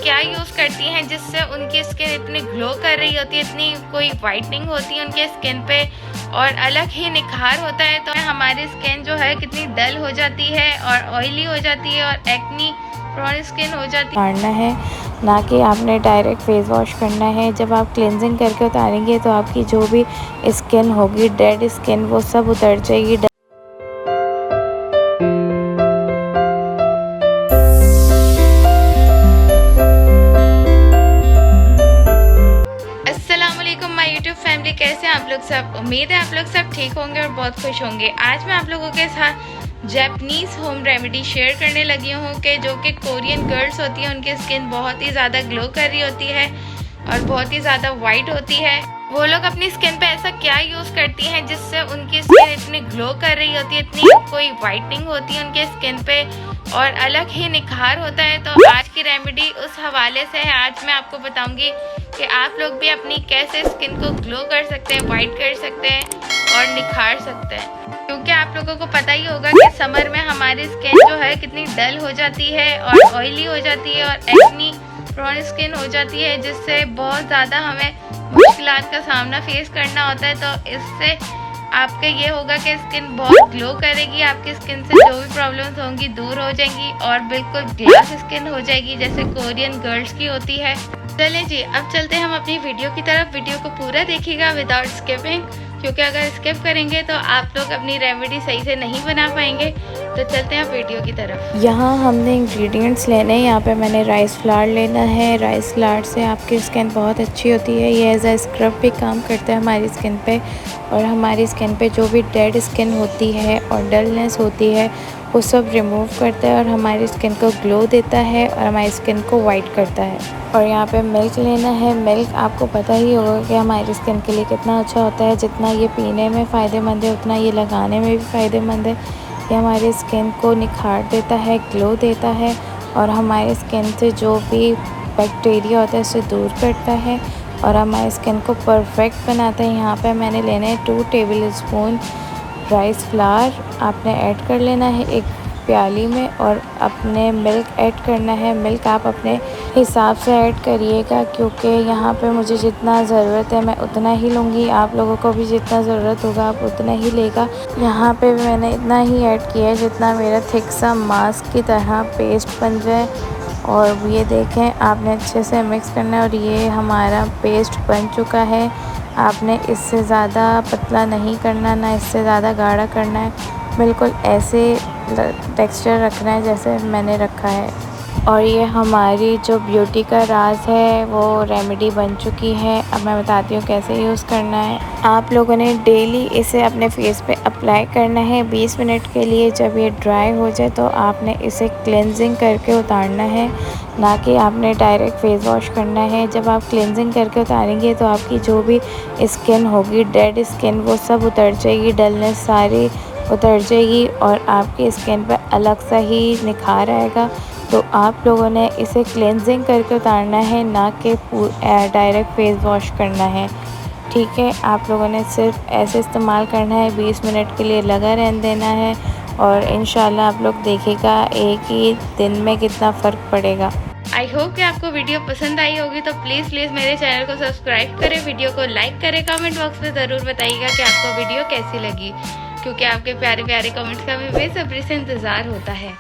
क्या यूज़ करती हैं जिससे उनकी स्किन इतनी ग्लो कर रही होती है, इतनी कोई वाइटनिंग होती है उनके स्किन पे और अलग ही निखार होता है। तो हमारी स्किन जो है कितनी डल हो जाती है और ऑयली हो जाती है और एक्नी प्रोन स्किन हो जाती है। उतारना है, ना कि आपने डायरेक्ट फेस वॉश करना है। जब आप क्लिनजिंग करके उतारेंगे तो आपकी जो भी स्किन होगी, डेड स्किन, वो सब उतर जाएगी। माय यूट्यूब फैमिली, कैसे हैं आप लोग सब। उम्मीद है आप लोग सब ठीक होंगे और बहुत खुश होंगे। आज मैं आप लोगों के साथ जापानीज़ होम रेमेडी शेयर करने लगी हूँ कि जो कि कोरियन गर्ल्स होती हैं उनकी स्किन बहुत ही ज़्यादा ग्लो कर रही होती है और बहुत ही ज़्यादा वाइट होती है। वो लोग अपनी स्किन पे ऐसा क्या यूज़ करती हैं जिससे उनकी स्किन इतनी ग्लो कर रही होती है, इतनी कोई वाइटनिंग होती है उनके स्किन पे और अलग ही निखार होता है। तो आज की रेमेडी उस हवाले से है। आज मैं आपको बताऊंगी कि आप लोग भी अपनी कैसे स्किन को ग्लो कर सकते हैं, वाइट कर सकते हैं और निखार सकते हैं। क्योंकि आप लोगों को पता ही होगा कि समर में हमारी स्किन जो है कितनी डल हो जाती है और ऑयली हो जाती है और एक्नी प्रोन स्किन हो जाती है, जिससे बहुत ज़्यादा हमें मुश्किलात का सामना फेस करना होता है। तो इससे आपका ये होगा कि स्किन बहुत ग्लो करेगी, आपकी स्किन से जो भी प्रॉब्लम्स होंगी दूर हो जाएंगी और बिल्कुल ग्लास स्किन हो जाएगी जैसे कोरियन गर्ल्स की होती है। चलिए जी, अब चलते हैं हम अपनी वीडियो की तरफ। वीडियो को पूरा देखिएगा विदाउट स्किपिंग, क्योंकि अगर स्किप करेंगे तो आप लोग अपनी रेमेडी सही से नहीं बना पाएंगे। तो चलते हैं वीडियो की तरफ। यहाँ हमने इंग्रेडिएंट्स लेने हैं। यहाँ पे मैंने राइस फ्लावर लेना है। राइस फ्लावर से आपकी स्किन बहुत अच्छी होती है। ये एज अ स्क्रब भी काम करता है हमारी स्किन पे और हमारी स्किन पे जो भी डेड स्किन होती है और डलनेस होती है वो सब रिमूव करता है और हमारी स्किन को ग्लो देता है और हमारी स्किन को वाइट करता है। और यहाँ पे मिल्क लेना है। मिल्क आपको पता ही होगा कि हमारी स्किन के लिए कितना अच्छा होता है। जितना ये पीने में फ़ायदेमंद है उतना ये लगाने में भी फ़ायदेमंद है। ये हमारी स्किन को निखार देता है, ग्लो देता है और हमारी स्किन से जो भी बैक्टीरिया होता है उसे दूर करता है और हमारी स्किन को परफेक्ट बनाता है। यहाँ पे मैंने लेना है 2 टेबल स्पून राइस फ्लावर। आपने ऐड कर लेना है एक प्याली में और अपने मिल्क ऐड करना है। मिल्क आप अपने हिसाब से ऐड करिएगा, क्योंकि यहाँ पे मुझे जितना ज़रूरत है मैं उतना ही लूँगी। आप लोगों को भी जितना ज़रूरत होगा आप उतना ही लेगा। यहाँ पे मैंने इतना ही ऐड किया है जितना मेरा थिक सा मास्क की तरह पेस्ट बन जाए। और ये देखें, आपने अच्छे से मिक्स करना है और ये हमारा पेस्ट बन चुका है। आपने इससे ज़्यादा पतला नहीं करना, ना इससे ज़्यादा गाढ़ा करना है। बिल्कुल ऐसे टेक्सचर रखना है जैसे मैंने रखा है। और ये हमारी जो ब्यूटी का राज है वो रेमेडी बन चुकी है। अब मैं बताती हूँ कैसे यूज़ करना है। आप लोगों ने डेली इसे अपने फेस पे अप्लाई करना है 20 मिनट के लिए। जब ये ड्राई हो जाए तो आपने इसे क्लेंजिंग करके उतारना है, ना कि आपने डायरेक्ट फेस वॉश करना है। जब आप क्लेंजिंग करके उतारेंगे तो आपकी जो भी स्किन होगी, डेड स्किन, वो सब उतर जाएगी, डलनेस सारी उतर जाएगी और आपकी स्किन पर अलग सा ही निखार आएगा। तो आप लोगों ने इसे क्लेंजिंग करके उतारना है, ना कि डायरेक्ट फेस वॉश करना है। ठीक है, आप लोगों ने सिर्फ ऐसे इस्तेमाल करना है, 20 मिनट के लिए लगा रहने देना है और इंशाल्लाह आप लोग देखिएगा एक ही दिन में कितना फ़र्क पड़ेगा। आई होप कि आपको वीडियो पसंद आई होगी, तो प्लीज़ मेरे चैनल को सब्सक्राइब करें, वीडियो को लाइक करें, कमेंट बॉक्स में ज़रूर बताइएगा कि आपको वीडियो कैसी लगी, क्योंकि आपके प्यारे प्यारे कमेंट्स का हमें बेसब्री से इंतज़ार होता है।